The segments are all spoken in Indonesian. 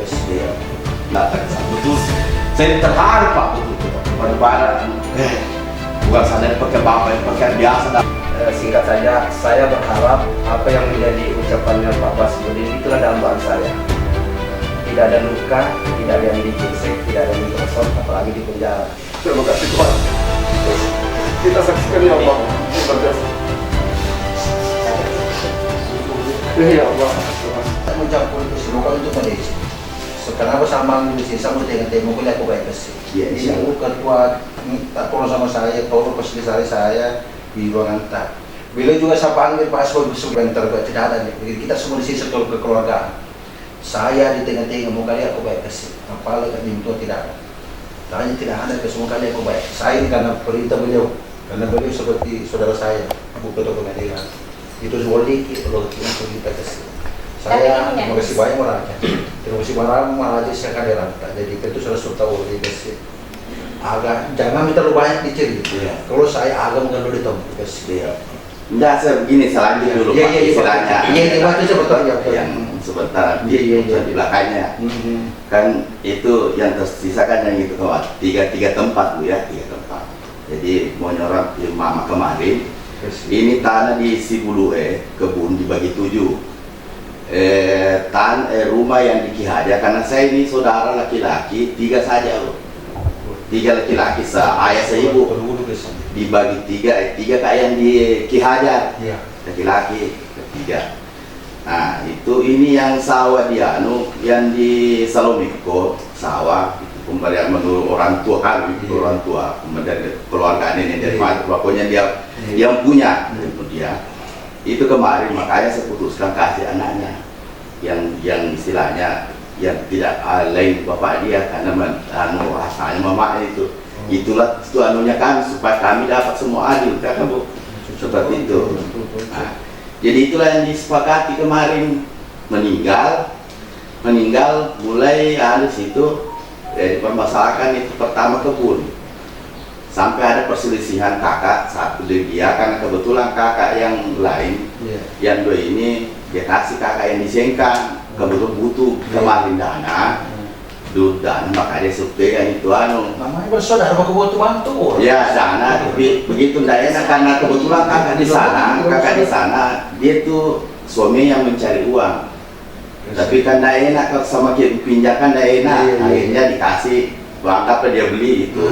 Presiden. Nah, betul. Saya terharu Pak betul. Pada bukan saja pakai bapak yang pakai biasa. Singkat saja, saya berharap apa yang menjadi ucapannya Pak Basmudin itulah dambaan saya. Tidak ada luka, tidak ada yang dicusik, tidak ada yang digosok, apalagi di penjara. Terima kasih Tuhan. Kita saksikan ya Allah. Luar biasa. Ya Allah. Saya mencampur itu semoga untuk Malaysia. Sekarang sama Malaysia sama dengan temu kuliah aku baik kesih. Ini aku ketua tak tolong sama saya, tolong keselisari saya di ruangan tak. Beliau juga saya panggil Pak Aswad sebentar tidak ada. Jadi kita semua di sini satu kekeluargaan. Saya di tengah-tengah mau kali aku baik kesih. Apalagi kan itu tidak ada. Tanya tidak ada ke semua kali aku baik. Saya karena perintah beliau, karena beliau seperti saudara saya, Abu Ketua Pengadilan. Itu semua dikit kalau kita kesih. Saya terima kasih banyak Maraja. Terima kasih banyak Maraja saya akan dirangkap. Jadi itu sudah tahu di kasih. Agak jangan terlalu banyak dicerita. Iya. Kalau saya agak mengeluh di tempat kasih. Iya. Enggak, saya begini selanjutnya dulu Pak. Istilahnya. Iya, itu sebetulnya. Yang sebentar di belakangnya. Kan itu yang tersisa kan yang itu tiga tempat Bu ya, 3 tempat. Jadi mau nyorot di mama kemarin. Ini tanah di Sibulue, kebun dibagi 7. Rumah yang di Kihaja, karena saya ini saudara laki-laki 3 saja loh. 3 laki-laki, ayah seibu dibagi 3 kayak yang di Kihajar, laki-laki 3. Nah itu ini yang sawah dia, yang di Salomiko sawah pemberian menurut orang tua kami, orang tua kemudian keluarga nenek dari mana, pokoknya dia yang punya. Kemudian itu kemarin makanya saya putuskan kasih anaknya yang istilahnya yang tidak lain bapak dia karena rasanya mama itulah itu anunya kami supaya kami dapat semua adil kan Bu, seperti itu. Nah, jadi itulah yang disepakati kemarin. Meninggal mulai situ dipermasalahkan itu pertama kebun sampai ada perselisihan kakak satu dia karena kebetulan kakak yang lain yang 2 ini dia kasih kakak yang disengkang kebetulan butuh kemarin dana dan makanya supaya itu namanya bersaudara mau kebutuhan tuh ya dana tapi begitu tidak enak karena kebetulan kakak di sana dia tuh suami yang mencari uang tapi kan tidak enak sama pinjakan tidak enak akhirnya dikasih anggaplah dia beli itu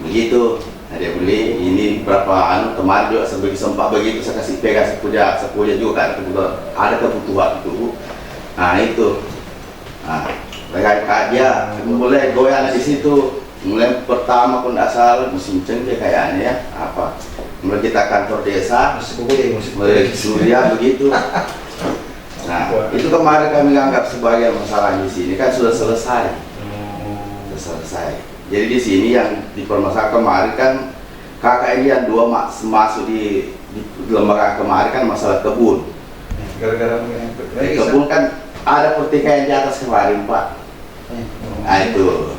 begitu. Nah, dia beli ini berapa kemarin juga sebagai sempat begitu saya kasih pegang sepuja juga kan kebetulan ada kebutuhan itu. Nah itu mereka dia mulai goyang di situ. Mulai pertama pun asal musim cengkeh kayaknya ya mulai kita kantor desa mulai surya begitu. Nah itu kemarin kami anggap sebagai masalah di sini kan sudah selesai. Jadi di sini yang dipermasalahkan kemarin kan kakak ini yang 2 masuk di lembaga kemarin kan masalah kebun. Gara-gara kebun kan ada pertikaian di atas kemarin Pak. Nah itu.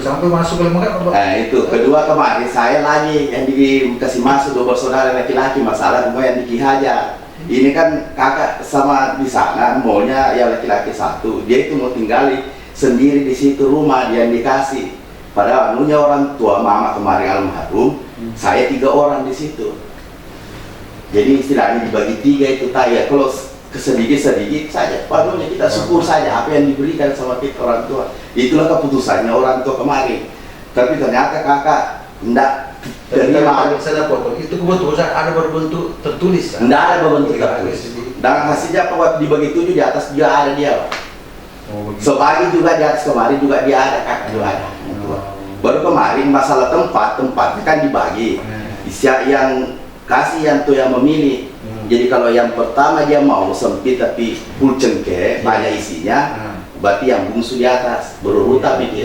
Sampai masuk ke lembaga. Nah itu. Kedua kemarin saya lagi yang dikasih masuk 2 bersaudara laki-laki masalah rumah yang di Kihajar. Ini kan kakak sama di sana maunya yang laki-laki 1. Dia itu mau tinggali sendiri di situ rumah dia yang dikasih. Padahal anunya orang tua mama kemarin almarhum, saya 3 orang di situ. Jadi istilahnya dibagi 3 itu ya kalau sedikit saja. Padahal kita syukur saja apa yang diberikan sama kita orang tua. Itulah keputusannya orang tua kemarin. Tapi ternyata kakak enggak terima. Saya potong itu kebetulan ada berbentuk tertulis. Enggak ada berbentuk tertulis. Dan hasilnya waktu dibagi 7 di atas dia ada dia. Sebagi juga di atas kemarin juga dia ada kakak juga ada. Baru kemarin masalah tempatnya kan dibagi. Yang kasih yang tuh yang memilih. Jadi kalau yang pertama dia mau sempit tapi full cengkeh banyak isinya, berarti yang bungsu di atas berurutan ini.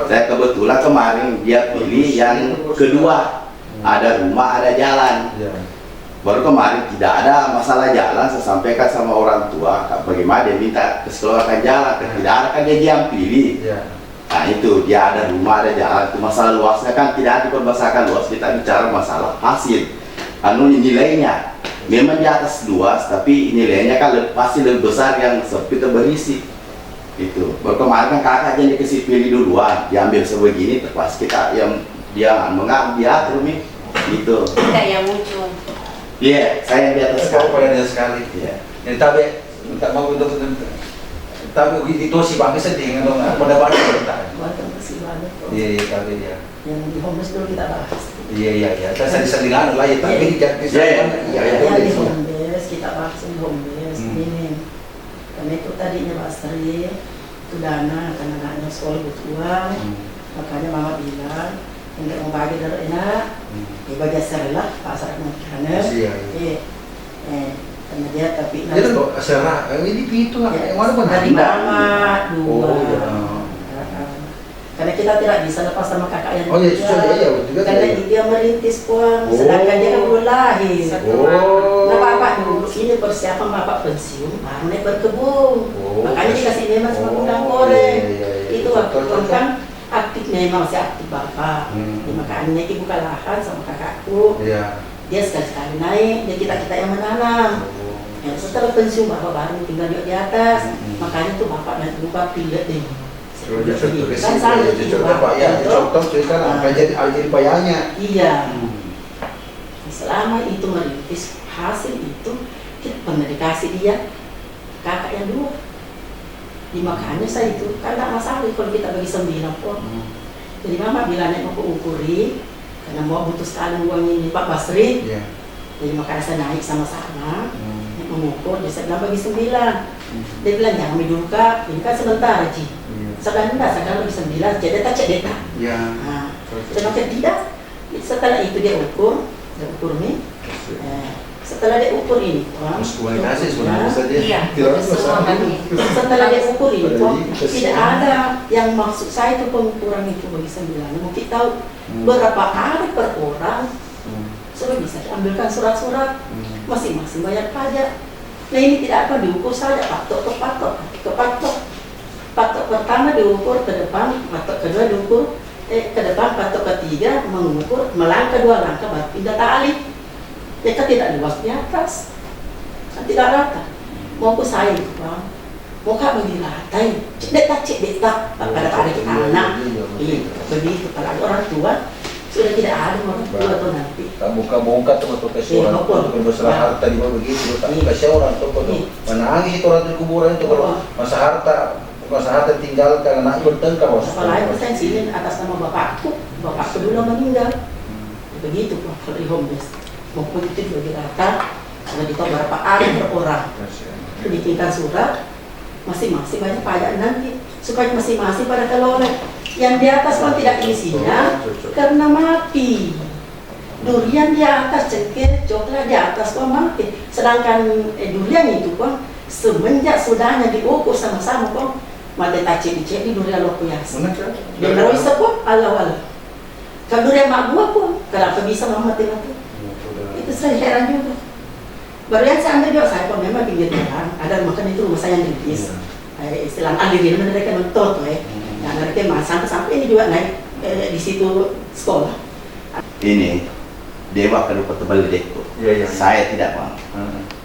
Saya kebetulan kemarin dia pilih yang kedua, ada rumah ada jalan. Baru kemarin tidak ada masalah jalan, saya sampaikan sama orang tua bagaimana dia minta keseluruhan jalan, tidak ada kan dia yang pilih. Nah itu dia ada rumah ada jalan, itu masalah luasnya kan tidak dipermasalahkan luas, kita bicara masalah hasil nilainya memang di atas luas tapi nilainya kan pasti lebih besar yang sempit berisi. Itu. Baru kemarin kan kakak jadi dikasih pilih duluan, diambil sebegini, terpas kita yang dia mengang dia terus nih, gitu. Tidak yang muncul. Iya, saya yang di atas Kau sekali. pada sekali. Iya. Yang tak mau untuk tapi itu si bangsa sedih dong, pada banyak bertahan. Warga masih banyak kok. Iya, tapi ya. Yang di homeless dulu kita bahas. Iya. Saya sedih lah ya, tapi jadi Iya. Yang di homeless kita bahas di homeless Hmm. ini. Karena itu tadinya Pak Sri itu dana karena anaknya sekolah butuh uang, makanya mama bilang untuk mau bagi dari enak, ya bagi lah pasar kemungkinan. Iya. Karena dia tapi Jadi kok serah ini itu yang mana pun dari mama dua. Oh, iya. Karena kita tidak bisa lepas sama kakak yang Oh iya, tiga. sudah iya betul Karena dia merintis uang, sedangkan dia kan belum lahir. Oh. Nah bapak dulu ini persiapan bapak pensiun, baru naik berkebun. Oh. Makanya dikasih memang sama udang goreng. Itu waktu itu kan aktif memang masih aktif bapak. Ya, makanya kita buka lahan sama kakakku. Iya. Dia sekali-sekali naik, dia kita yang menanam. Ya, setelah pensiun bapak baru tinggal di atas. Makanya tuh bapak nanti lupa pilih deh. Kan salah itu bapak. Contoh cerita apa jadi payahnya. Iya. Selama itu merintis hasil itu kita pernah dikasih dia kakak yang dua. Di makanya saya itu kan tidak masalah kalau kita bagi 9 pun. Jadi mama bilang mau ukuri karena mau butuh sekali uang ini Pak Basri. Iya. Jadi makanya saya naik sama-sama mengukur. Dia bilang bagi 9. Dia bilang jangan dulu kak, ini kan sebentar Ji. Sekarang bagi 9, jadi tak cek data. Iya. Nah, saya tidak. Setelah itu dia ukur nih. Setelah dia ukur ini, Harus komunikasi sebenarnya saja. Iya. Tidak Semua masalah. kami. setelah dia ukur ini, Padahal tidak ada yang maksud saya itu pengukuran itu bagi 9. Mungkin tahu berapa hari per orang, sudah bisa diambilkan surat-surat, masing-masing bayar pajak. Nah ini tidak apa diukur saja patok ke patok. Patok pertama diukur ke depan, patok kedua diukur ke depan, patok ketiga mengukur melangkah 2 langkah baru pindah tali. Ya kan tidak luas di atas, kan tidak rata. Mau ke saya itu bang, mau kak bagi ratai, cek detak pada ada anak, begitu. Kalau ada orang tua sudah tidak ada orang tua tuh nanti. Tak buka-buka tuh untuk kasih orang tuh berserah harta di bawah begitu, tak kasih orang tuh kalau menangis itu orang di kuburan itu kalau masa harta tinggalkan anak bertengkar. Apalagi saya sini atas nama bapakku dulu meninggal. Begitu kok kalau di homeless. Mau politik bagi rata, sudah ditahu berapa hari per orang. Bikinkan surat, masing-masing banyak pajak nanti supaya masing-masing pada kelola. Yang di atas pun tidak isinya karena mati. Durian di atas cengkeh, coklat di atas pun mati. Sedangkan durian itu pun semenjak sudahnya diukur sama-sama pun mati tacik dicek di durian lokuyas. Dan terus pun ala-ala. Kalau durian mak buah pun kenapa bisa mati-mati? Itu saya heran juga. Baru yang saya ambil juga saya pun memang pinggir jalan. Ada makan itu rumah saya yang dipis. Istilah alirin mereka nonton ya. Nah mereka sampai ini juga naik di situ sekolah. Ini dewa kedua tebal dekku. Iya. Saya tidak mau.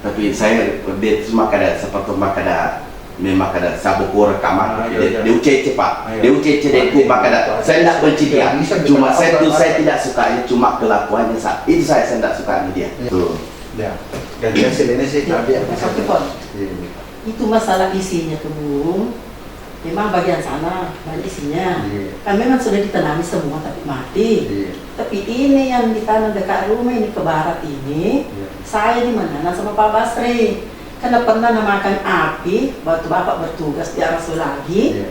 Tapi saya dia cuma kada seperti makada memang kada sabukur kamar. Dia ucece pak. Dia ucece dekku makada. Saya tidak benci dia. Cuma saya tidak suka cuma kelakuannya. Itu saya tidak suka dia. Tuh. Ya. Dan dia sini sih tapi Itu masalah isinya tuh Bung. Memang bagian sana banyak isinya. Kan memang sudah ditanami semua tapi mati. Tapi ini yang ditanam dekat rumah ini ke barat ini, saya ini menanam sama Pak Basri. Karena pernah namakan api, waktu Bapak bertugas di Arasul lagi.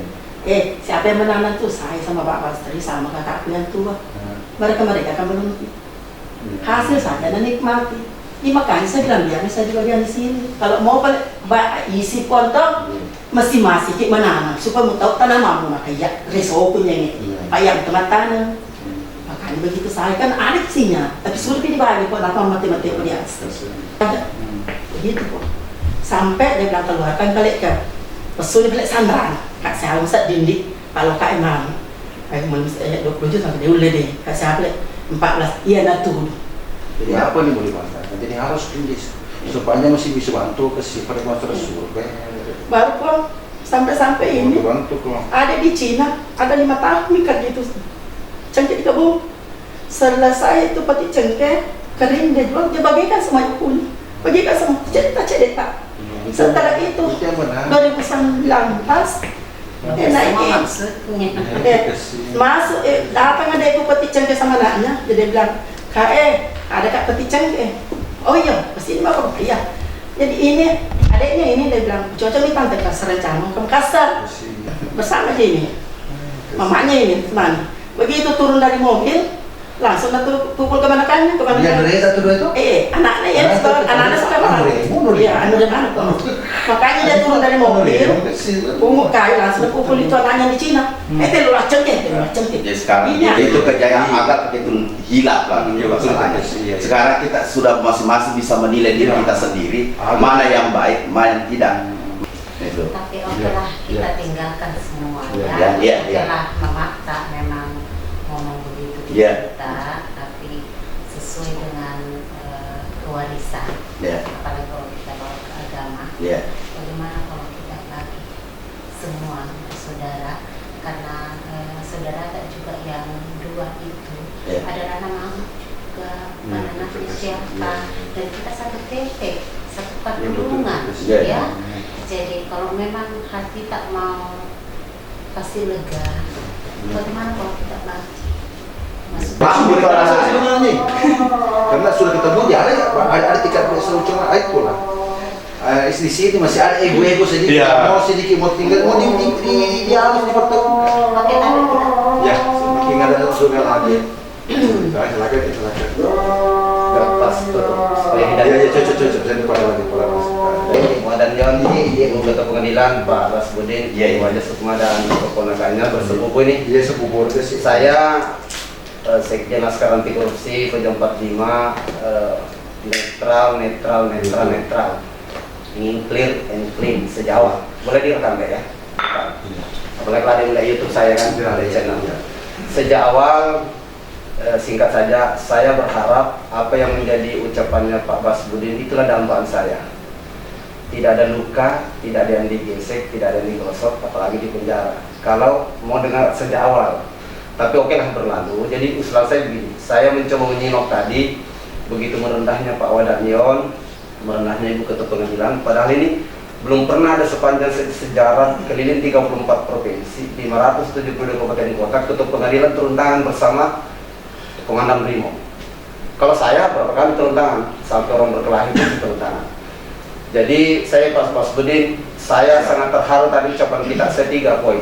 Siapa yang menanam tuh saya sama Pak Basri sama kakakku yang tua. Mereka akan menunggu. Hasil saja dan nikmati. Ini makanya saya bilang biar saya di bagian di sini. Kalau mau isi pondok, masing-masing kita menanam supaya mau tahu tanaman mau kayak resikonya ini. Payah teman tanam. Makanya begitu saya kan ada isinya, tapi sulit dibagi kok apa mati-mati apa dia. Begitu kok. Sampai dia bilang keluarkan balik ke pesul balik sandaran. Kak saya usah dindik kalau kak emang kayak manusia 20 juta dia udah deh. Kak saya balik 14 iya dah tuh. Jadi apa nih boleh masalah? Jadi harus tulis supaya masih bisa bantu ke si perempuan tersebut. Baru kok Sampai-sampai ini Bantu kok. ada di Cina, ada 5 tahun ikat gitu, cengkeh di kebun. Selesai itu peti cengkeh kering dia jual, dia bagikan semuanya pun, bagikan semua cerita. Setelah itu Itu yang benar. 2019 naikin masuk datang ada itu peti cengkeh sama anaknya, jadi dia bilang ada kak peti cengkeh. Oh iya, pasti ini mau iya. Jadi ini adiknya ini dia bilang cocok nih tante kasar rencana ke Makassar bersama dia ini, mamanya ini teman. Begitu turun dari mobil langsung tuh pukul kebanyakannya. Dia dari satu dua itu? Anaknya ya, anaknya suka banget. Iya, anu dan anak. Makanya dia turun dari mobil, pungut kayu langsung pukul itu anaknya di Cina. Lu cengkeh. Ya sekarang itu kejayaan agak begitu hilang Pak. Masalahnya. Sekarang kita sudah masing-masing bisa menilai diri kita sendiri, mana yang baik, mana yang tidak. Itu. Tapi okelah kita tinggalkan semua Ya, ya, ya. Okelah memaksa memang ngomong begitu di Ya. kita, tapi sesuai dengan kewarisan. Ya. Apalagi kalau kita bawa ke agama. Ya. Bagaimana kalau kita bagi semua saudara, karena saudara tak juga yang dua itu Ya. adalah nama juga, anaknya siapa, dan kita satu titik, satu kandungan, Ya. ya. Jadi kalau memang hati tak mau pasti lega, bagaimana kalau kita bagi? Paham betul sebenarnya. Karena sudah ketemu dia ada tingkat solusi lain pula. Di sini masih ada ego sedikit. Iya. Mau sedikit mau tinggal mau di harus dipertemukan. Oke, tapi kita Ya, semakin ada surga lagi. Silakan. Pas tutup supaya Ya, tidak cocok. Saya pada lagi pola dan Yon ini ke pengadilan Pak Rasbudin, Wajah Sukma dan keponakannya bersepupu ini. Iya, sepupu itu sih. Saya Sekjen Laskar Anti Korupsi Kojong 45, netral. Ingin clear and clean sejawa. Boleh direkam nggak ya? Apalagi kalau ada yang lihat YouTube saya kan, ada channel. Sejak awal, singkat saja, saya berharap apa yang menjadi ucapannya Pak Basbudin itulah dambaan saya. Tidak ada luka, tidak ada yang digesek, tidak ada yang digosok, apalagi di penjara. Kalau mau dengar sejak awal, tapi oke lah berlalu. Jadi usulan saya begini, saya mencoba menyimak tadi, begitu merendahnya Pak Wadanion, merendahnya Ibu Ketua Pengadilan, padahal ini belum pernah ada sepanjang sejarah keliling 34 provinsi, 572 kabupaten kota, Ketua Pengadilan turun tangan bersama Komandan Brimob. Kalau saya berapa kali turun tangan, sampai orang berkelahi pun turun tangan. Jadi saya Pak Basbudin, saya sangat terharu tadi ucapan kita, saya 3 poin.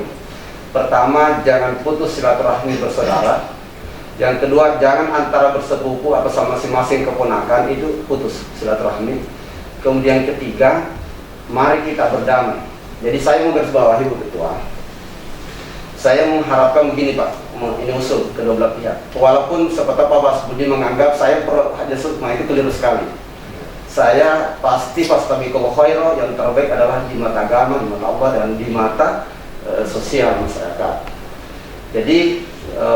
Pertama, jangan putus silaturahmi bersaudara. Yang kedua, jangan antara bersepupu atau sama masing-masing keponakan itu putus silaturahmi. Kemudian ketiga, mari kita berdamai. Jadi saya mau garis bawahi Bu Ketua. Saya mengharapkan begini Pak, ini usul kedua belah pihak. Walaupun seperti Pak Basbudin menganggap saya Haja Sukma itu keliru sekali. Saya pasti fastabiqul khaira, yang terbaik adalah di mata agama, di mata Allah, dan di mata sosial masyarakat. Jadi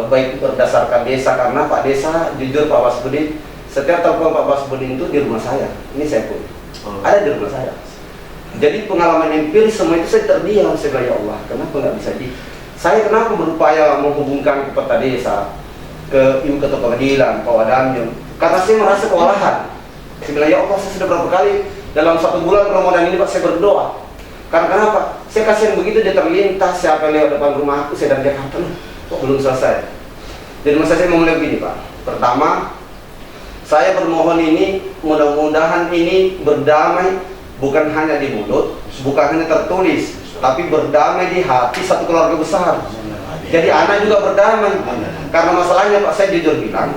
baik berdasarkan desa, karena Pak Desa, jujur Pak Basbudin, setiap telepon Pak Basbudin itu di rumah saya. Ini saya pun ada di rumah saya. Jadi pengalaman empiris semua itu saya terdiam. Saya bilang, ya Allah, kenapa nggak bisa saya kenapa berupaya menghubungkan kepada desa, ke Ibu Ketua Pengadilan, Pak Wadanion, karena saya merasa kewalahan. Saya bilang, ya Allah, saya sudah berapa kali dalam 1 bulan Ramadan ini Pak, saya berdoa. Karena kenapa? Saya kasihan begitu dia terlintas, siapa yang lewat depan rumah aku, saya dari Jakarta, kok belum selesai. Jadi masa saya mau mulai begini Pak. Pertama, saya bermohon ini, mudah-mudahan ini berdamai, bukan hanya di mulut, bukan hanya tertulis, tapi berdamai di hati satu keluarga besar. Jadi anak juga berdamai. Karena masalahnya Pak, saya jujur bilang,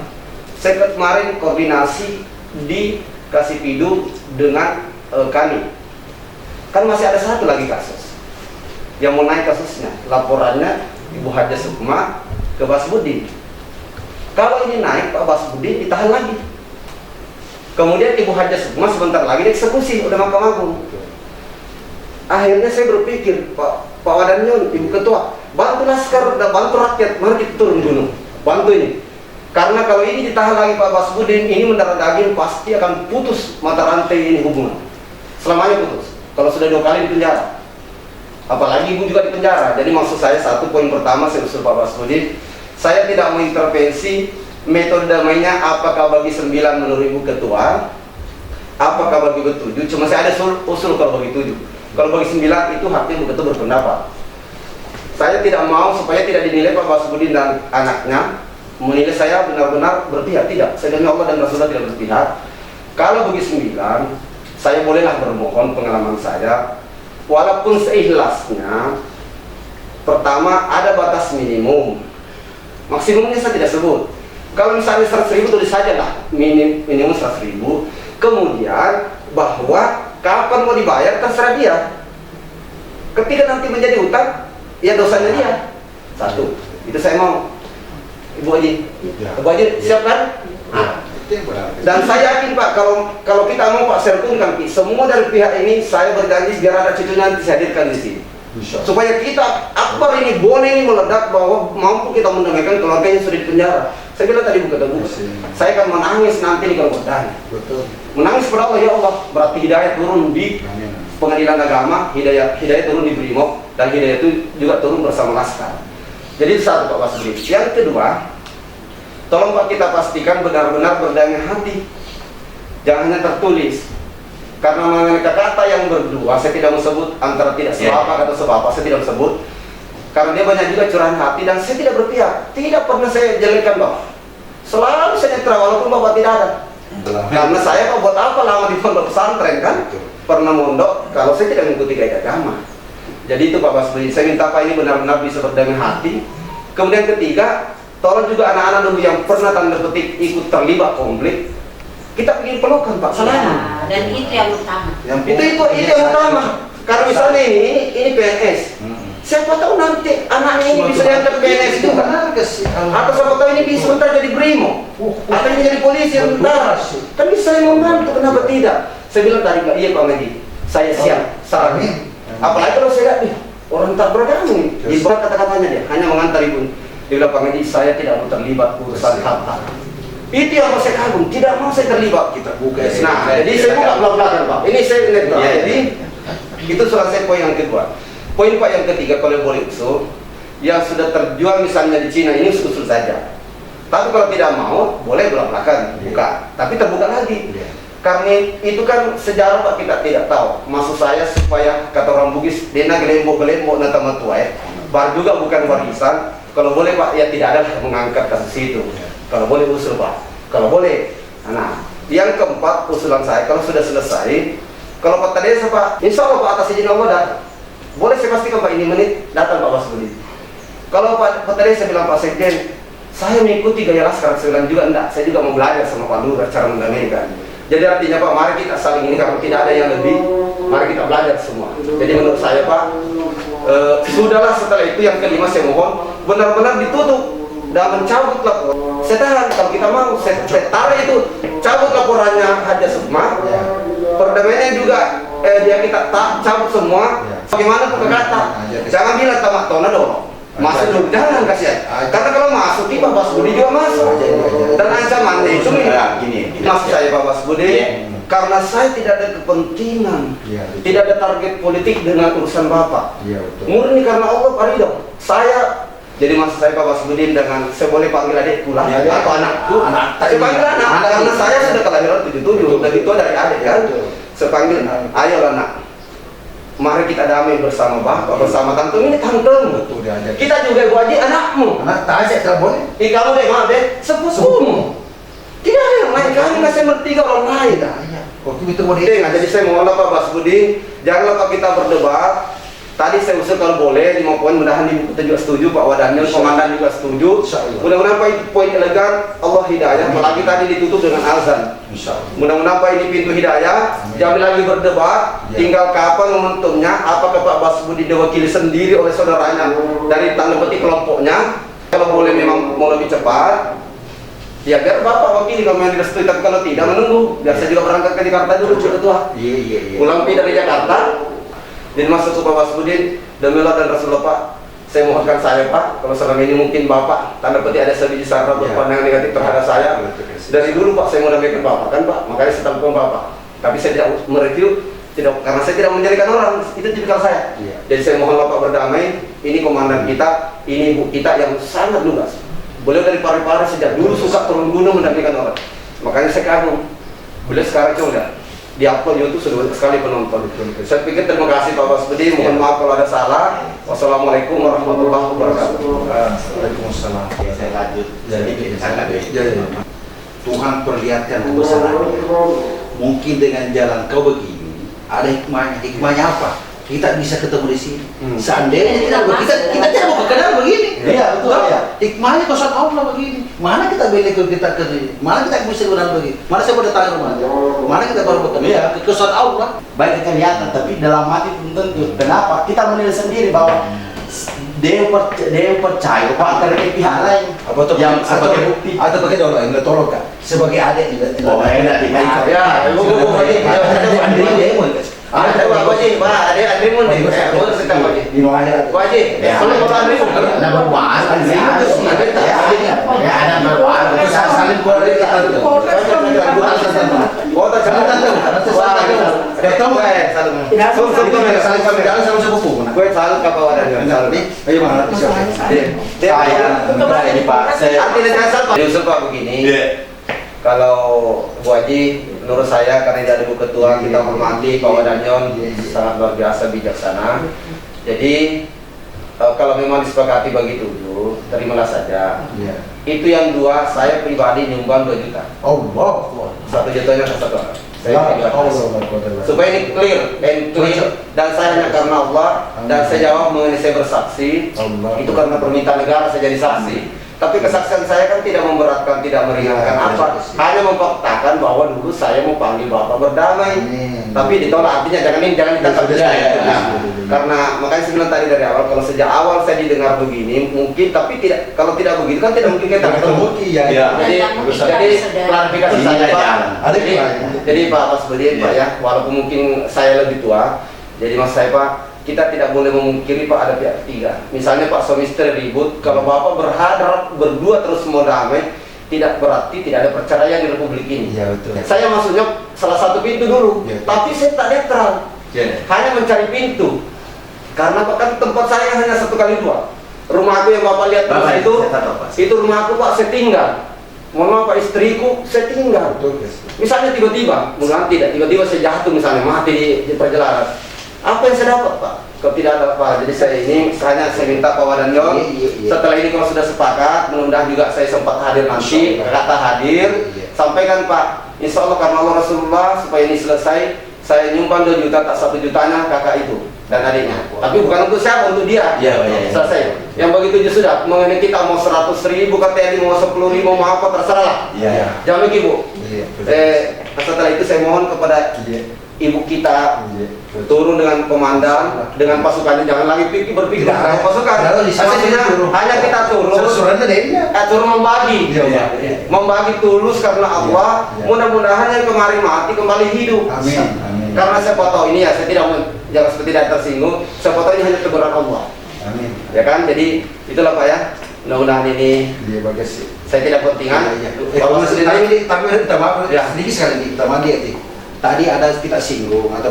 saya kemarin koordinasi di Kasipidu dengan kami. Kan masih ada satu lagi kasus yang mau naik kasusnya, laporannya Ibu Haja Sukma ke Basbudin. Kalau ini naik, Pak Basbudin ditahan lagi. Kemudian Ibu Haja Sukma sebentar lagi dieksekusi oleh Mahkamah Agung. Akhirnya saya berpikir, Pak Wadanion, Ibu Ketua, bantu Laskar, bantu rakyat, mari kita turun gunung, bantu ini. Karena kalau ini ditahan lagi Pak Basbudin, ini mendarah daging, pasti akan putus mata rantai ini hubungan. Selamanya putus. Kalau sudah 2 kali di penjara. apalagi ibu juga di penjara. Jadi maksud saya, satu poin pertama saya usul Pak Basudin, saya tidak mengintervensi metode damainya apakah bagi 9 menurut ibu ketua, apakah bagi ketujuh. Cuma saya ada usul kalau bagi 7. Kalau bagi 9 itu haknya ibu ketua berpendapat. Saya tidak mau supaya tidak dinilai Pak Basudin dan anaknya menilai saya benar-benar berpihak. Tidak, saya demi Allah dan Rasulullah tidak berpihak. Kalau bagi 9, saya bolehlah bermohon pengalaman saya, walaupun seikhlasnya. Pertama, ada batas minimum, maksimumnya saya tidak sebut. Kalau misalnya 100.000 tulis saja lah, minimum 100.000. Kemudian bahwa kapan mau dibayar terserah dia. Ketika nanti menjadi utang, ya dosanya dia. Satu, itu saya mau. Ibu Haji, Ibu Haji siap kan? Nah, dan saya yakin Pak, kalau kita mau Pak sertumkan, semua dari pihak ini saya berjanji biar ada cucunya nanti saya hadirkan di sini. Supaya kita akbar ini, Bone ini meledak bahwa mampu kita mendamaikan keluarganya sudah di penjara. Saya bilang tadi bukan ketemu, saya akan menangis nanti di kalau betul. Menangis pada Allah, ya Allah, berarti hidayah turun di pengadilan agama, hidayah turun di Brimob, dan hidayah itu juga turun bersama Laskar. Jadi satu Pak Basudin. Yang kedua, tolong Pak kita pastikan benar-benar berdamai hati, jangan hanya tertulis. Karena mengenai kata yang berdua, saya tidak mau sebut antara tidak sebapak atau sebapak, saya tidak sebut. Karena dia banyak juga curahan hati dan saya tidak berpihak. Tidak pernah saya jelekkan Bapak. Selalu saya netral walaupun Bapak tidak ada. Karena saya Pak buat apa lama di pondok pesantren kan? Pernah mondok kalau saya tidak mengikuti gaya agama. Jadi itu Pak Basudin, saya minta Pak ini benar-benar bisa berdamai hati. Kemudian ketiga, tolong juga anak-anak dulu yang pernah tanda petik ikut terlibat konflik, kita ingin pelukan Pak, salahnya. Dan itu yang utama. Itu yang utama. Karena misalnya ini PNS. Siapa tahu nanti anaknya ini bisa diangkat PNS juga. Atau siapa tahu ini bisa sebentar jadi Brimo. Atau ini jadi polisi sebentar. Kan bisa yang membantu, kenapa tidak? Saya bilang tadi Pak, iya Pak Medi, saya siap. Sarannya. Apalagi kalau saya lihat nih, orang tak beragama nih. Ibarat kata-katanya dia, hanya mengantar ibu. Dia bilang Pak Medi, saya tidak mau terlibat urusan hal-hal. Itu yang saya kagum, tidak mau saya terlibat kita. Nah, jadi saya buka belakang Pak. Ini saya netral. Jadi itu selesai poin yang kedua. Poin Pak yang ketiga, kalau boleh usul, yang sudah terjual misalnya di Cina ini usul saja. Tapi kalau tidak mau, boleh belak-belakan, buka. Tapi terbuka lagi. Karena itu kan sejarah Pak kita tidak tahu. Maksud saya supaya kata orang Bugis, dena gelembo-gelembo nata matuai. Bar juga bukan warisan. Kalau boleh Pak, ya tidak ada mengangkat kasus itu. Kalau boleh usul Pak, kalau boleh. Nah, yang keempat usulan saya, kalau sudah selesai, kalau Pak Tadesa Pak, insya Allah Pak atas izin Allah datang. Boleh saya pastikan Pak, ini menit datang Pak Basudin. Kalau Pak Tadesa bilang Pak Sekjen, saya mengikuti gaya Laskar, saya bilang juga enggak, saya juga mau belajar sama Pak Lurah cara mendamaikan. Jadi artinya Pak, mari kita saling ini, kalau tidak ada yang lebih, mari kita belajar semua. Jadi menurut saya Pak, sudahlah setelah itu yang kelima saya mohon benar-benar ditutup dan mencabut laporan. Saya tahan kalau kita mau, saya tarik itu, cabut laporannya Haja Sukma, perdamaiannya juga dia kita cabut semua. Bagaimana tuh kata? Jangan bilang tamak tona dong. Masuk dulu, jangan kasihan. Karena kalau masuk, Pak Basudin juga masuk. Dan ancamannya itu gini. Maksud saya Pak Basudin, karena saya tidak ada kepentingan, tidak ada target politik dengan urusan Bapak. Murni karena Allah Pak Ridho. Saya, jadi maksud saya Pak Basudin dengan, saya boleh panggil adikku lah, atau anakku. Saya panggil anak, karena saya sudah kelahiran 77, dan itu dari adik kan. Saya panggil, ayo anak. Mari kita damai bersama Bapak, bersama Tante. Ini tantemu. Kita juga Ibu Haji anakmu. Anak tak saya telepon. Kamu deh, maaf deh, sepupumu. Tidak ada yang lain, kami masih bertiga orang lain. Waktu itu mau Jadi saya mohon Pak Basudin, janganlah Pak kita berdebat. Tadi saya usul kalau boleh 5 poin, mudah-mudahan Ibu kita juga setuju, Pak Wadaniel, Komandan juga setuju. Mudah-mudahan Pak itu poin elegan, Allah hidayah. Apalagi tadi ditutup dengan azan. Mudah-mudahan Pak ini pintu hidayah. Jangan lagi berdebat. Tinggal kapan momentumnya. Apakah Pak Basudin diwakili sendiri oleh saudaranya dari tanda petik kelompoknya? Kalau boleh memang mau lebih cepat, ya biar Bapak wakili kalau yang direstui. Tapi kalau tidak, menunggu. Biar saya juga berangkat ke Jakarta dulu, Ketua. Pulang dari Jakarta. Jadi masuk ke Pak Basudin, demi Allah dan Rasulullah Pak, saya mohonkan saya Pak, kalau selama ini mungkin Bapak tanda petik ada sebiji sarana berpandangan negatif terhadap saya. Dari dulu Pak saya mau damaikan Bapak kan Pak, makanya saya telepon Bapak. Tapi saya tidak mereview karena saya tidak menjadikan orang, itu tipikal saya. Iya. Jadi saya mohon Bapak berdamai, ini komandan kita, ini ibu kita yang sangat lugas. Beliau dari Parepare sejak dulu suka turun gunung mendampingkan orang. Makanya saya kagum. Beliau sekarang coba di upload YouTube sudah banyak sekali penonton. Saya pikir terima kasih Pak Basbudi, mohon maaf kalau ada salah. Wassalamualaikum warahmatullahi wabarakatuh. Waalaikumsalam. Ya, saya lanjut. Jadi sangat Tuhan perlihatkan kebesarannya. Mungkin dengan jalan kau begini ada hikmahnya. Hikmahnya apa? Kita bisa ketemu di sini. Seandainya kita tidak mau kenal begini. Iya, betul, ya. Hikmahnya kosan Allah begini. Mana kita beli ke kita ke mana kita bisa kenal begini? Mana saya mau datang rumah? Mana kita baru bertemu? Iya. Ke kosan Allah. baik kelihatan, tapi dalam hati belum tentu. Kenapa? Kita menilai sendiri bahwa dia percaya Pak dari pihak lain yang sebagai bukti atau pakai dolar enggak tolong Kak sebagai adik oh enak dikasih Ya, ada Pak Haji, Pak, ada Andri mun nih. Boleh kita Pak Haji. di mana ada Pak Haji, kalau Pak Andri mun. ada berbuat ya ada berbuat bisa saling keluar dari kita itu Kota ketemu saling kami jalan sama sepupu gue salut ke bawah dan salut. ayo mana saya ini Pak saya Artinya dasar Pak Yusuf Pak begini. Kalau Bu Haji, menurut saya karena dari Ibu Ketua kita hormati Pak Wadanyon sangat luar biasa bijaksana. Jadi kalau memang disepakati bagi 7, terimalah saja. Itu yang 2, saya pribadi nyumbang 2 juta. Allah 1 jutanya ke 1 orang. Saya pribadi. Supaya ini clear dan saya hanya karena Allah dan saya jawab mengenai saya bersaksi. Itu karena permintaan negara saya jadi saksi. Tapi kesaksian saya kan tidak memberatkan, tidak meringankan apa, hanya memfaktakan bahwa dulu saya mau panggil Bapak berdamai. Tapi ditolak, artinya jangan ditangkap karena makanya saya bilang tadi dari awal, kalau sejak awal saya didengar begini, mungkin tapi tidak, kalau tidak begitu kan tidak mungkin kita ketemu. Jadi klarifikasi saja Pak. Jadi Pak Basbudi Pak ya, walaupun mungkin saya lebih tua, jadi mas saya Pak, kita tidak boleh memungkiri Pak ada pihak ketiga. Misalnya Pak suami istri ribut, kalau Bapak berharap berdua terus mau damai, tidak berarti tidak ada perceraian di Republik ini. Iya betul. Saya maksudnya salah satu pintu dulu, tapi saya tak netral, hanya mencari pintu. Karena kan tempat saya hanya 1x2. Rumah aku yang Bapak lihat itu rumah aku Pak, saya tinggal. Mohon maaf Pak, istriku saya tinggal. Misalnya tiba-tiba, tiba-tiba saya jatuh misalnya, mati di perjalanan. Apa yang saya dapat Pak? Kalau tidak ada Pak, jadi saya ini saya minta Pak Wadanyon. Setelah ini kalau sudah sepakat, mudah-mudahan juga saya sempat hadir nanti, kata hadir, sampaikan Pak. Insya Allah karena Allah Rasulullah supaya ini selesai, saya nyumbang 2 juta, tak 1 jutanya kakak itu dan adiknya. Tapi bukan untuk siapa, untuk dia. Selesai. Yang begitu sudah. Mengenai kita mau 100.000, KTL mau 10.000, mau apa terserah. Jangan begitu Bu. Setelah itu saya mohon kepada ibu kita turun dengan komandan, dengan pasukannya, jangan lagi berpikir dengan pasukan. Maksudnya hanya kita turun membagi tulus karena Allah. Mudah-mudahan yang kemarin mati kembali hidup. Karena saya foto ini ya, saya jangan seperti tidak tersinggung. Saya foto ini hanya teguran Allah. Ya kan, jadi itulah Pak ya. Mudah-mudahan ini saya tidak pentingan. Kalau tapi sedikit sekali kita tadi ada kita singgung, ada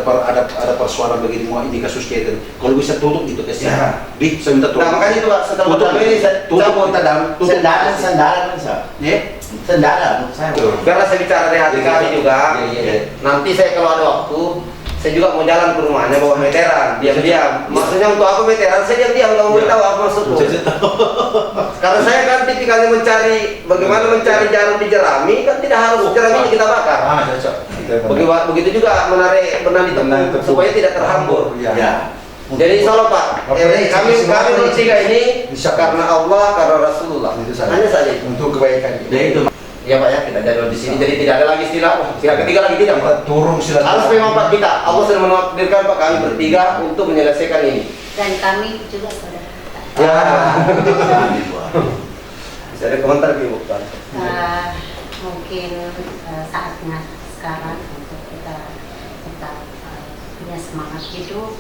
persoalan begini, mau ini kasus kita. Kalau bisa tutup itu saya minta tutup. Nah makanya itu Pak, setelah pertama ini saya mau sendaran saya karena saya bicara dari hati kami juga. Nanti saya kalau ada waktu, saya juga mau jalan ke rumahnya bawa meteran, diam-diam. Maksudnya untuk aku meteran, saya diam-diam, nggak mau tahu apa maksudku. Karena saya kan tipikalnya bagaimana mencari jarum di jerami, kan tidak harus jerami kita bakar. Begitu juga menarik benang di tepung supaya tidak terhambur. Jadi insya Allah Pak, kami bertiga ini karena Allah, karena Rasulullah. Hanya saja itu. Untuk kebaikan. Ya Pak ya, kita jadwal di sini. Jadi tidak ada lagi istilah pihak ketiga lagi tidak Pak. Turun Harus memang Pak kita. Allah sudah menakdirkan Pak kami bertiga untuk menyelesaikan ini. Dan kami juga saudara. Bisa ada komentar Ibu Pak? Mungkin saatnya sekarang untuk kita tetap punya semangat hidup,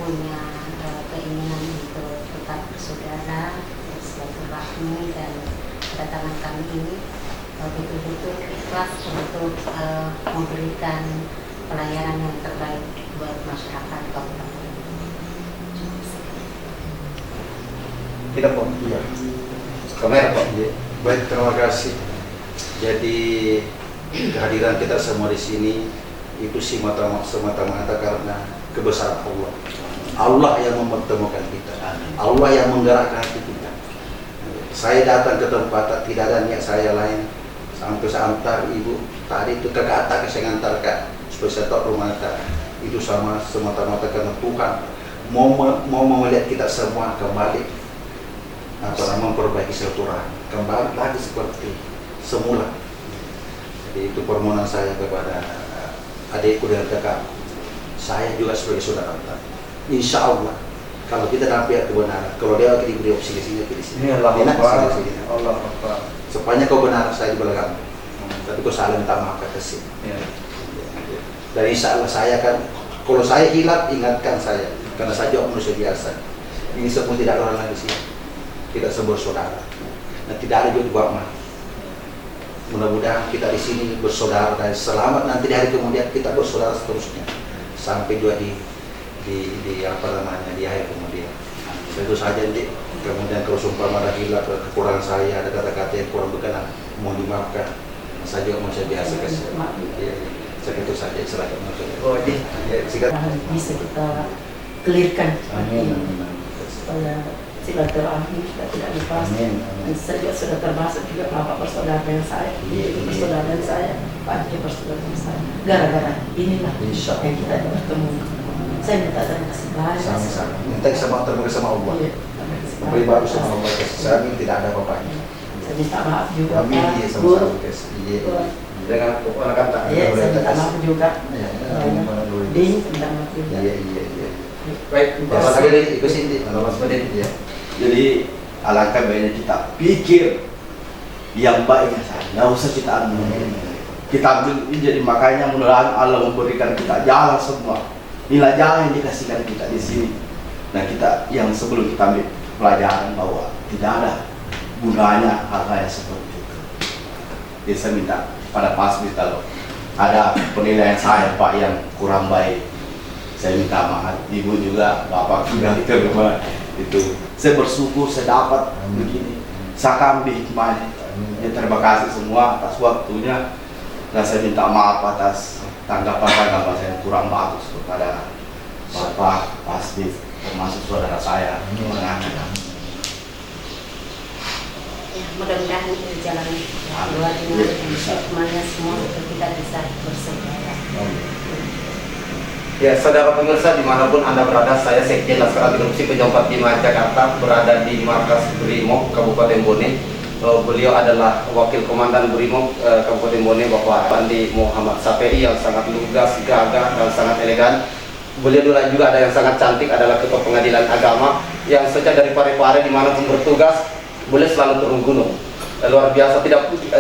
punya keinginan untuk tetap bersaudara, bersilaturahmi, dan kedatangan kami ini betul-betul ikhlas untuk memberikan pelayanan yang terbaik buat masyarakat kabupaten. Cukup sekali. Tidak Pak. Iya. Kamera Pak. Iya. Baik, terima kasih. Jadi kehadiran kita semua di sini itu semata-mata karena kebesaran Allah. Allah yang mempertemukan kita. Allah yang menggerakkan hati kita. Saya datang ke tempat tidak ada niat saya lain. Sampai saya antar ibu tadi itu kakak atak saya antar kak supaya saya tahu rumah kita itu sama semata-mata karena Tuhan mau melihat kita semua kembali memperbaiki silaturahmi kembali lagi seperti semula. Jadi itu permohonan saya kepada adikku dan kakak. Saya juga sebagai saudara. Insya Allah kalau kita dapat kebenaran, kalau dia diberi opsi di sini, di sini. Allah Enak Akbar. sih di sini. Allah Akbar. Supaya kau benar saya di belakang. Tapi kau salah minta maaf ke sini. Ya. Dan insya Allah saya kan, kalau saya hilang ingatkan saya, karena saya juga manusia biasa. Ini semua tidak ada orang lain di sini. Kita semua bersaudara. Dan tidak ada juga buat mah. Mudah-mudahan kita di sini bersaudara dan selamat nanti di hari kemudian kita bersaudara seterusnya sampai juga di apa namanya di akhir kemudian. Itu saja nanti. Kemudian kalau sumpah ada hilang kekurangan saya ada kata-kata yang kurang berkenan mohon dimaafkan. Saya juga manusia biasa kasih. Ya, itu saja silakan manusia. Oh iya. Ya, sikat. Bisa kita clearkan Amin. supaya silaturahmi kita tidak lepas. Amin. Dan saya juga sudah termasuk juga bapak persaudaraan saya, persaudaraan saya, Pak Haji persaudaraan saya. Gara-gara inilah Insya Allah. yang kita bertemu. Saya minta terima kasih banyak. Sama-sama. Minta sama terima kasih sama Allah. Iya, terima kasih Beri banyak. baru sama Allah. Saya tidak ada apa-apanya. Saya minta maaf juga Kami Pak, iya Bu. sama-sama kasih. Iya. Jangan orang kata. Iya, saya minta maaf juga. Iya. Ding, minta maaf juga. Iya, iya, iya. Baik. Ya, lagi dari ikut sini. Mas Badin. Iya. Jadi alangkah baiknya kita pikir yang baiknya saja, nggak usah kita ambil. Kita ambil ini jadi makanya mudah-mudahan Allah memberikan kita jalan semua. Inilah jalan yang dikasihkan kita di sini. Nah kita yang sebelum kita ambil pelajaran bahwa tidak ada gunanya hal-hal yang seperti itu. Jadi saya minta pada Pak kalau ada penilaian saya Pak yang kurang baik, saya minta maaf. Ibu juga, Bapak juga itu. Saya bersyukur saya dapat begini. Saya ambil hikmahnya. Ya, terima kasih semua atas waktunya. Dan saya minta maaf atas tanggapan saya yang kurang bagus kepada Bapak pasti termasuk saudara saya. Ya, mudah-mudahan jalan keluar dengan hikmahnya semua untuk kita bisa bersaudara. Ya, saudara pemirsa dimanapun Anda berada, saya Sekjen Laskar Anti Korupsi Pejam 45 Jakarta berada di markas Brimob Kabupaten Bone. Beliau adalah Wakil Komandan Brimob Kabupaten Bone, Bapak Pandi Muhammad Sapei yang sangat lugas, gagah, dan sangat elegan. Beliau juga ada yang sangat cantik, adalah Ketua Pengadilan Agama yang sejak dari Parepare dimanapun bertugas, beliau selalu turun gunung. Luar biasa,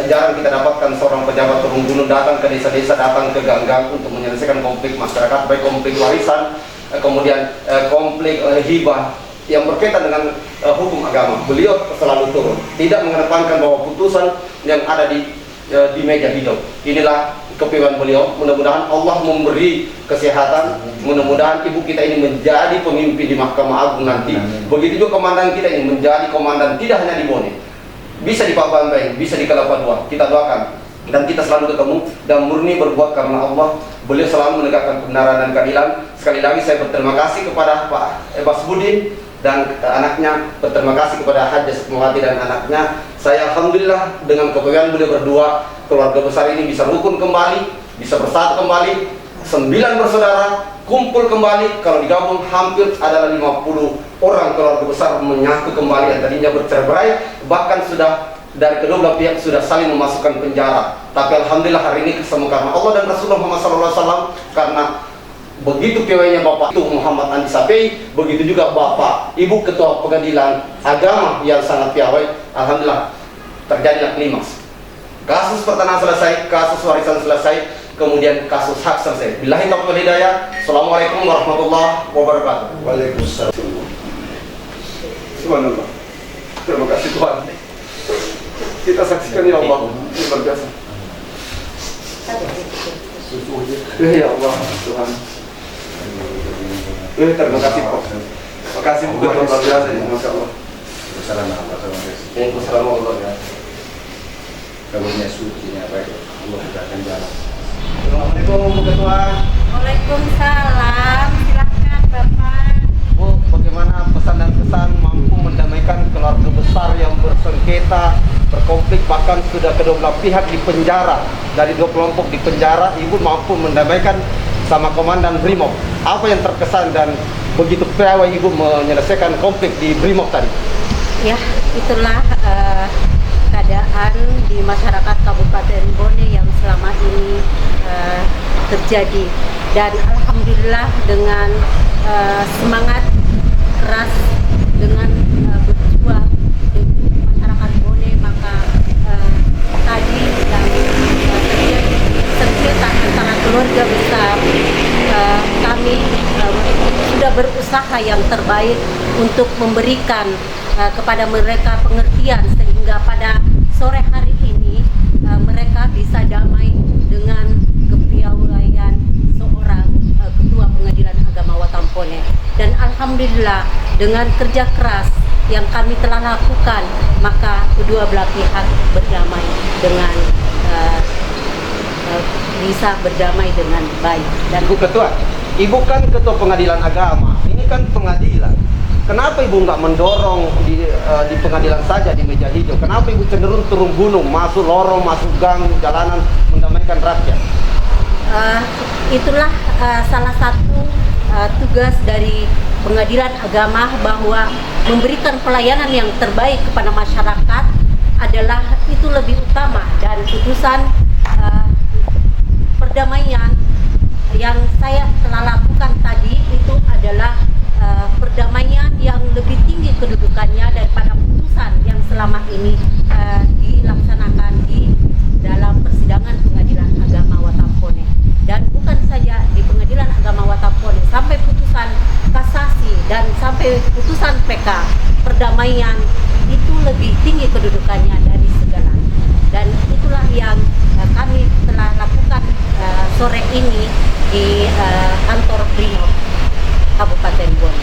jarang kita dapatkan seorang pejabat turun gunung datang ke desa-desa, datang ke gang-gang untuk menyelesaikan konflik masyarakat, baik konflik warisan, kemudian konflik hibah yang berkaitan dengan hukum agama. Beliau selalu turun, tidak mengedepankan bahwa putusan yang ada di meja hidup. Inilah kepemimpinan beliau. Mudah-mudahan Allah memberi kesehatan. Mudah-mudahan ibu kita ini menjadi pemimpin di Mahkamah Agung nanti. Begitu juga komandan kita ini menjadi komandan tidak hanya di Bone, bisa di Pak Banteng, bisa di Kelapa II. Kita doakan dan kita selalu ketemu dan murni berbuat karena Allah. Beliau selalu menegakkan kebenaran dan keadilan. Sekali lagi saya berterima kasih kepada Pak Basbudin dan anaknya, berterima kasih kepada Haji Setmawati dan anaknya. Saya alhamdulillah dengan kepemimpinan beliau berdua, keluarga besar ini bisa rukun kembali, bisa bersatu kembali, 9 bersaudara kumpul kembali. Kalau digabung hampir adalah 50 orang keluarga besar menyatu kembali yang tadinya bercerai, bahkan sudah dari kedua belah pihak sudah saling memasukkan penjara. Tapi alhamdulillah hari ini semua karena Allah dan Rasulullah Muhammad SAW, karena begitu piawainya Bapak itu Muhammad Andi Sapei, begitu juga Bapak Ibu Ketua Pengadilan Agama yang sangat piawai. Alhamdulillah terjadilah klimaks. Kasus pertanahan selesai, kasus warisan selesai, kemudian kasus hak selesai. Billahi taufiq wal hidayah. Assalamualaikum warahmatullahi wabarakatuh. Waalaikumsalam. Subhanallah. Terima kasih Tuhan. Kita saksikan ya Allah, ini luar biasa. susunya. Ya Allah Tuhan. Terima kasih Pak. Terima kasih Bu luar biasa ya, Masya Allah. Wassalamualaikum warahmatullahi wabarakatuh. Waalaikumsalam warahmatullahi wabarakatuh. Karunia suci ya baik. Allah akan jalan. Assalamualaikum Bu Ketua. Waalaikumsalam. Silahkan Bapak. Bu, bagaimana pesan dan kesan mampu mendamaikan keluarga besar yang bersengketa, berkonflik, bahkan sudah kedua belah pihak di penjara, dari dua kelompok di penjara, Ibu mampu mendamaikan sama Komandan Brimob. Apa yang terkesan dan begitu piawai Ibu menyelesaikan konflik di Brimob tadi? Ya, itulah keadaan di masyarakat Kabupaten Bone yang selama ini terjadi. Dan alhamdulillah dengan semangat keras, dengan berjuang masyarakat Bone, maka tadi yang terjadi sengketa antara keluarga besar, kami sudah berusaha yang terbaik untuk memberikan kepada mereka pengertian, sehingga pada sore hari ini mereka bisa damai dengan kepiawaian seorang Ketua Pengadilan Agama Watampone. Dan alhamdulillah dengan kerja keras yang kami telah lakukan, maka kedua belah pihak berdamai dengan bisa berdamai dengan baik. Dan Ibu Ketua, Ibu kan Ketua Pengadilan Agama, ini kan pengadilan. Kenapa Ibu nggak mendorong di pengadilan saja di meja hijau? Kenapa Ibu cenderung turun gunung, masuk lorong, masuk gang, jalanan, mendamaikan rakyat? Itulah salah satu tugas dari Pengadilan Agama, bahwa memberikan pelayanan yang terbaik kepada masyarakat adalah itu lebih utama. Dan putusan perdamaian yang saya telah lakukan tadi itu adalah perdamaian yang lebih tinggi kedudukannya daripada putusan yang selama ini dilaksanakan di dalam persidangan Pengadilan Agama Watampone. Dan bukan saja di Pengadilan Agama Watampone, sampai putusan kasasi dan sampai putusan PK, perdamaian itu lebih tinggi kedudukannya dari segalanya. Dan itulah yang kami telah lakukan sore ini di kantor Brimob Kabupaten Bone.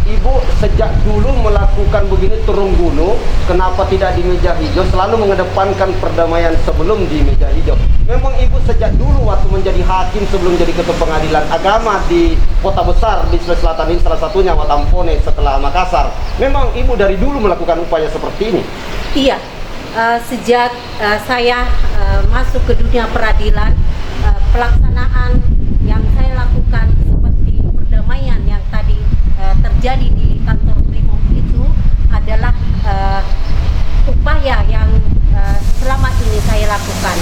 Ibu sejak dulu melakukan begini turun gunung, kenapa tidak di meja hijau, selalu mengedepankan perdamaian sebelum di meja hijau? Memang Ibu sejak dulu waktu menjadi hakim sebelum jadi Ketua Pengadilan Agama di kota besar di Sulawesi Selatan ini, salah satunya Watampone setelah Makassar, memang Ibu dari dulu melakukan upaya seperti ini? Iya, sejak saya masuk ke dunia peradilan, pelaksanaan yang saya lakukan seperti perdamaian yang tadi terjadi di kantor Brimob itu adalah upaya yang selama ini saya lakukan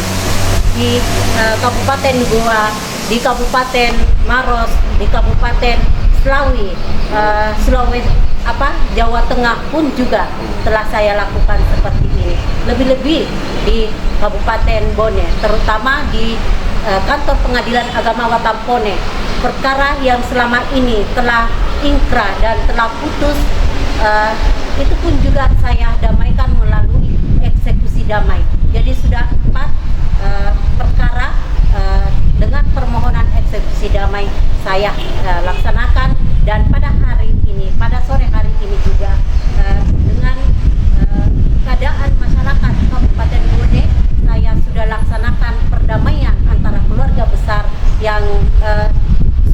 di Kabupaten Goa, di Kabupaten Maros, di Kabupaten Slawi, Sulawesi Jawa Tengah pun juga telah saya lakukan seperti ini. Lebih-lebih di Kabupaten Bone, terutama di kantor Pengadilan Agama Watampone, perkara yang selama ini telah ingkrah dan telah putus, itu pun juga saya damaikan melalui eksekusi damai. Jadi sudah 4 perkara dengan permohonan eksekusi damai saya laksanakan. Dan pada hari ini, pada sore hari ini juga dengan keadaan masyarakat Kabupaten Bone, saya sudah laksanakan perdamaian antara keluarga besar yang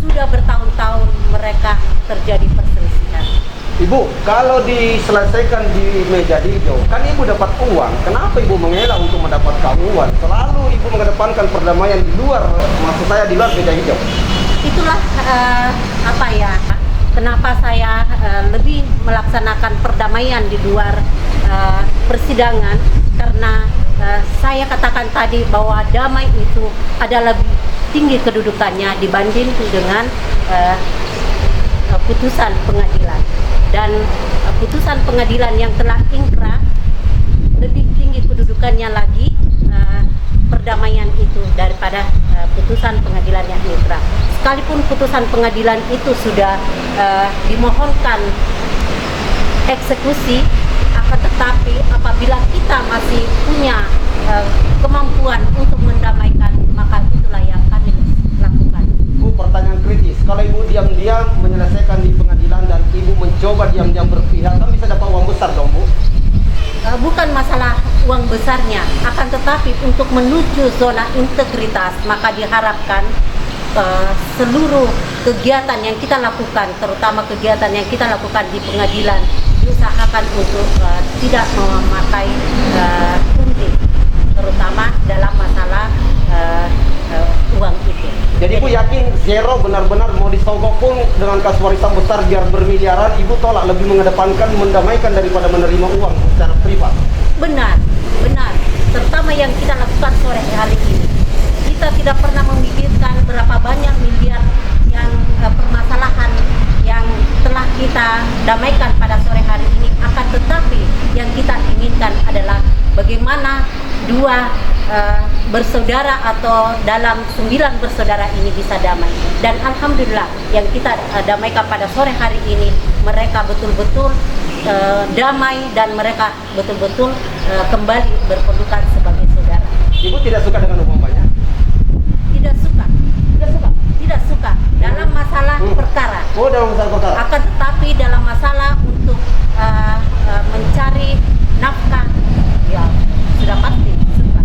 sudah bertahun-tahun mereka terjadi perselisihan. Ibu, kalau diselesaikan di meja hijau, kan Ibu dapat uang. Kenapa Ibu mengelak untuk mendapatkan uang? Selalu Ibu mengedepankan perdamaian di luar, maksud saya di luar meja hijau. Itulah kenapa saya lebih melaksanakan perdamaian di luar persidangan, karena saya katakan tadi bahwa damai itu adalah lebih tinggi kedudukannya dibanding dengan putusan pengadilan. Dan putusan pengadilan yang telah ingkrah lebih tinggi kedudukannya lagi perdamaian itu daripada putusan pengadilan yang ingkrah. Sekalipun putusan pengadilan itu sudah dimohonkan eksekusi, akan tetapi apabila kita masih punya kemampuan untuk mendamaikan, maka itulah yang kami pertanyaan kritis. Kalau ibu diam-diam menyelesaikan di pengadilan dan ibu mencoba diam-diam berpihak, kan bisa dapat uang besar dong, Bu? Bukan masalah uang besarnya, akan tetapi untuk menuju zona integritas maka diharapkan seluruh kegiatan yang kita lakukan, terutama kegiatan yang kita lakukan di pengadilan, diusahakan untuk tidak memakai gunting, terutama dalam masalah uang itu. Jadi ibu yakin Zero benar-benar mau disogok pun dengan kasus warisan besar biar bermiliaran, ibu tolak, lebih mengedepankan mendamaikan daripada menerima uang secara privat? Benar, benar. Terutama yang kita lakukan sore hari ini. Kita tidak pernah memikirkan berapa banyak miliar yang permasalahan yang telah kita damaikan pada sore hari ini. Akan tetapi yang kita inginkan adalah bagaimana dua bersaudara atau dalam 9 bersaudara ini bisa damai. Dan alhamdulillah yang kita damaikan pada sore hari ini, mereka betul-betul damai dan mereka betul-betul kembali berpelukan sebagai saudara. Ibu tidak suka dengan hukuman banyak? Tidak suka. Tidak suka dalam masalah perkara. Oh, dalam masalah perkara. Akan tetapi dalam masalah untuk mencari nafkah, ya sudah pasti suka.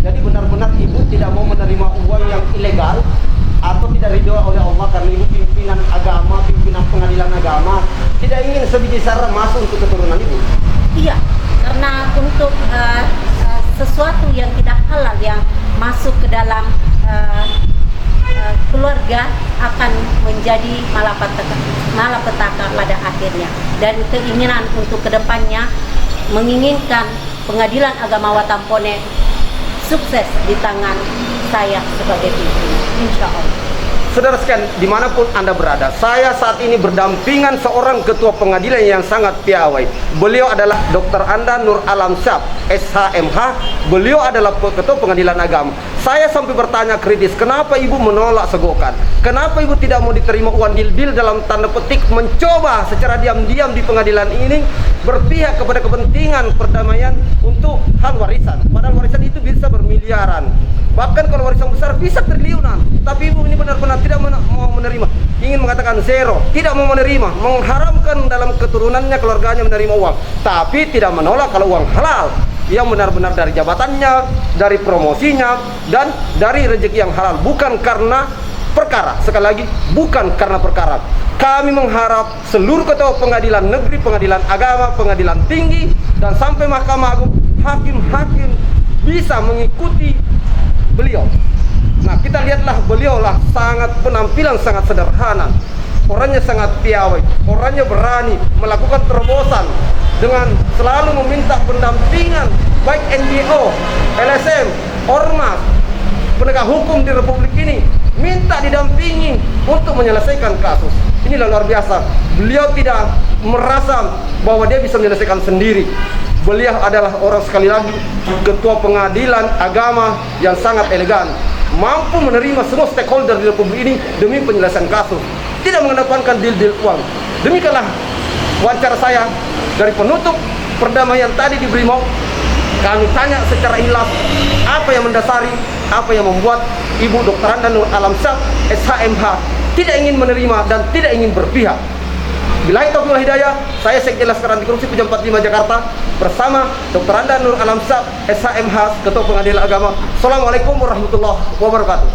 Jadi benar-benar ibu tidak mau menerima uang yang ilegal atau tidak ridho oleh Allah karena ibu pimpinan agama, pimpinan pengadilan agama, tidak ingin sebiji sara masuk untuk keturunan ibu? Iya, karena untuk sesuatu yang tidak halal yang masuk ke dalam keluarga akan menjadi malapetaka pada akhirnya. Dan keinginan untuk kedepannya menginginkan pengadilan agama Watampone sukses di tangan saya sebagai pimpinan, insya Allah. Saudara sekalian, dimanapun Anda berada, saya saat ini berdampingan seorang ketua pengadilan yang sangat piawai. Beliau adalah Dr. Anda Nur Alamsyah, SHMH. Beliau adalah ketua pengadilan agama. Saya sampai bertanya kritis, kenapa ibu menolak segokan? Kenapa ibu tidak mau diterima uang deal-deal dalam tanda petik mencoba secara diam-diam di pengadilan ini berpihak kepada kepentingan perdamaian untuk hal warisan? Padahal warisan itu bisa bermiliaran. Bahkan kalau warisan besar bisa triliunan. Tapi ibu ini benar-benar tidak mau menerima. Ingin mengatakan zero, tidak mau menerima, mengharamkan dalam keturunannya, keluarganya menerima uang. Tapi tidak menolak kalau uang halal, yang benar-benar dari jabatannya, dari promosinya, dan dari rezeki yang halal. Bukan karena perkara. Sekali lagi, bukan karena perkara. Kami mengharap seluruh ketua pengadilan negeri, pengadilan agama, pengadilan tinggi, dan sampai Mahkamah Agung, hakim-hakim bisa mengikuti beliau. Nah, kita lihatlah beliau lah sangat penampilan sangat sederhana, orangnya sangat piawai, orangnya berani melakukan terobosan dengan selalu meminta pendampingan baik NGO, LSM, ormas, penegak hukum di Republik ini, minta didampingi untuk menyelesaikan kasus. Inilah luar biasa. Beliau tidak merasa bahwa dia bisa menyelesaikan sendiri. Beliau adalah orang, sekali lagi, ketua pengadilan agama yang sangat elegan, mampu menerima semua stakeholder di Republik ini demi penyelesaian kasus, tidak mengedepankan deal-deal uang. Demikianlah wawancara saya dari penutup perdamaian tadi di Brimob. Kami tanya secara ikhlas apa yang mendasari, apa yang membuat Ibu Dr. Anda Nur Alamsyah, SHMH tidak ingin menerima dan tidak ingin berpihak. Billahi taufiq wal hidayah, saya Sekjen Laskar Anti Korupsi Pujam 45 Jakarta bersama Dr. Anda Nur Alamsyah, SHMH, Ketua Pengadilan Agama. Assalamualaikum warahmatullahi wabarakatuh.